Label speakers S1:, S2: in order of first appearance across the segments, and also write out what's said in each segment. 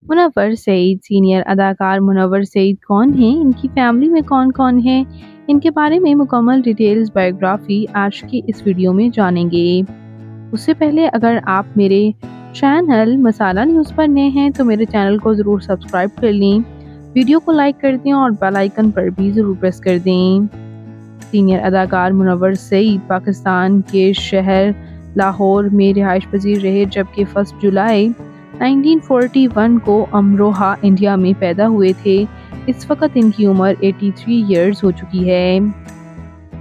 S1: Munawwar Saeed senior अदाकार मुनव्वर सईद कौन हैं? इनकी फैमिली में कौन-कौन है? इनके बारे में मुकम्मल डिटेल्स बायोग्राफी आज की इस वीडियो में जानेंगे। उससे पहले अगर आप मेरे चैनल मसाला न्यूज़ पर नए हैं तो मेरे चैनल को ज़रूर सब्सक्राइब कर लें, वीडियो को लाइक कर दें और बेल आइकन पर भी ज़रूर प्रेस कर दें। सीनियर अदाकार मुनव्वर सईद पाकिस्तान के शहर लाहौर में रिहाइश पजीर रहे, जबकि 1 जुलाई 1941 को अमरोहा इंडिया में पैदा हुए थे। इस वक्त इनकी उम्र 83 ईयर्स हो चुकी है।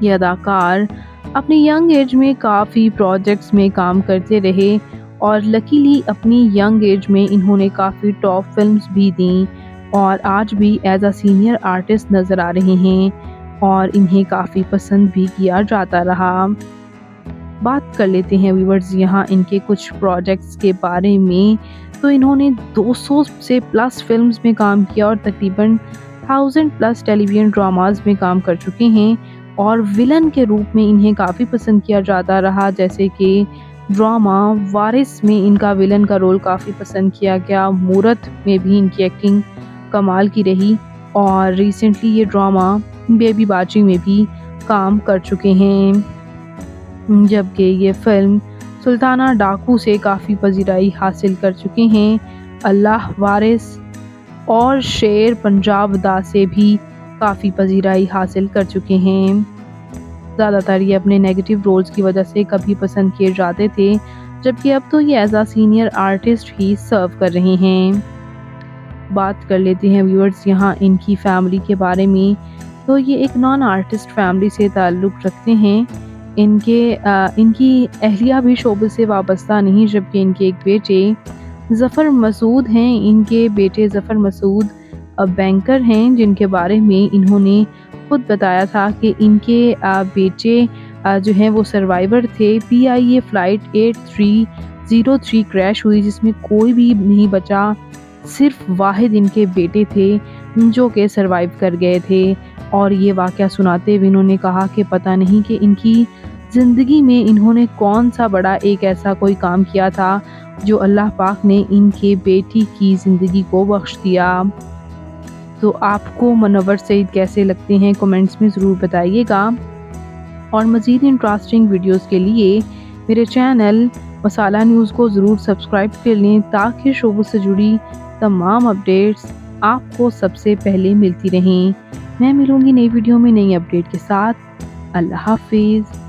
S1: ये अदाकार अपनी यंग एज में काफ़ी प्रोजेक्ट्स में काम करते रहे और लकीली अपनी यंग एज में इन्होंने काफ़ी टॉप फिल्म्स भी दी और आज भी एज अ सीनियर आर्टिस्ट नज़र आ रहे हैं और इन्हें काफ़ी पसंद भी किया जाता रहा। बात कर लेते हैं व्यूवर्स यहाँ इनके कुछ प्रोजेक्ट्स के बारे में। तो इन्होंने 200 से प्लस फिल्म्स में काम किया और तकरीबन 1000 प्लस टेलीविज़न ड्रामास में काम कर चुके हैं और विलन के रूप में इन्हें काफ़ी पसंद किया जाता रहा, जैसे कि ड्रामा वारिस में इनका विलन का रोल काफ़ी पसंद किया गया। मूरत में भी इनकी एक्टिंग कमाल की रही और रिसेंटली ये ड्रामा बेबी बाजी में भी काम कर चुके हैं, जबकि ये फिल्म सुल्ताना डाकू से काफ़ी पजीराई हासिल कर चुके हैं। अल्लाह वारिस और शेर पंजाब दा से भी काफ़ी पजीराई हासिल कर चुके हैं। ज़्यादातर ये अपने नेगेटिव रोल्स की वजह से कभी पसंद किए जाते थे, जबकि अब तो ये एज आ सीनियर आर्टिस्ट ही सर्व कर रहे हैं। बात कर लेते हैं व्यूअर्स यहाँ इनकी फैमिली के बारे में। तो ये एक नॉन आर्टिस्ट फैमिली से ताल्लुक़ रखते हैं। इनकी अहलिया भी शोबे से वाबस्ता नहीं, जबकि इनके एक बेटे ज़फ़र मसूद हैं। इनके बेटे ज़फ़र मसूद बैंकर हैं, जिनके बारे में इन्होंने खुद बताया था कि इनके बेटे जो हैं वो सर्वाइवर थे। PIA फ़्लाइट 8303 क्रैश हुई जिसमें कोई भी नहीं बचा, सिर्फ वाहिद इनके बेटे थे जो कि सर्वाइव कर गए थे। और ये वाक़या सुनाते हुए इन्होंने कहा कि पता नहीं कि इनकी ज़िंदगी में इन्होंने कौन सा बड़ा एक ऐसा कोई काम किया था जो अल्लाह पाक ने इनके बेटी की ज़िंदगी को बख्श दिया। तो आपको मुनव्वर सईद कैसे लगते हैं कमेंट्स में ज़रूर बताइएगा और मज़ीद इंटरेस्टिंग वीडियोस के लिए मेरे चैनल मसाला न्यूज़ को ज़रूर सब्सक्राइब कर लें ताकि शोबे से जुड़ी तमाम अपडेट्स आपको सबसे पहले मिलती रहें। मैं मिलूँगी नई वीडियो में नई अपडेट के साथ। अल्लाह हाफिज़।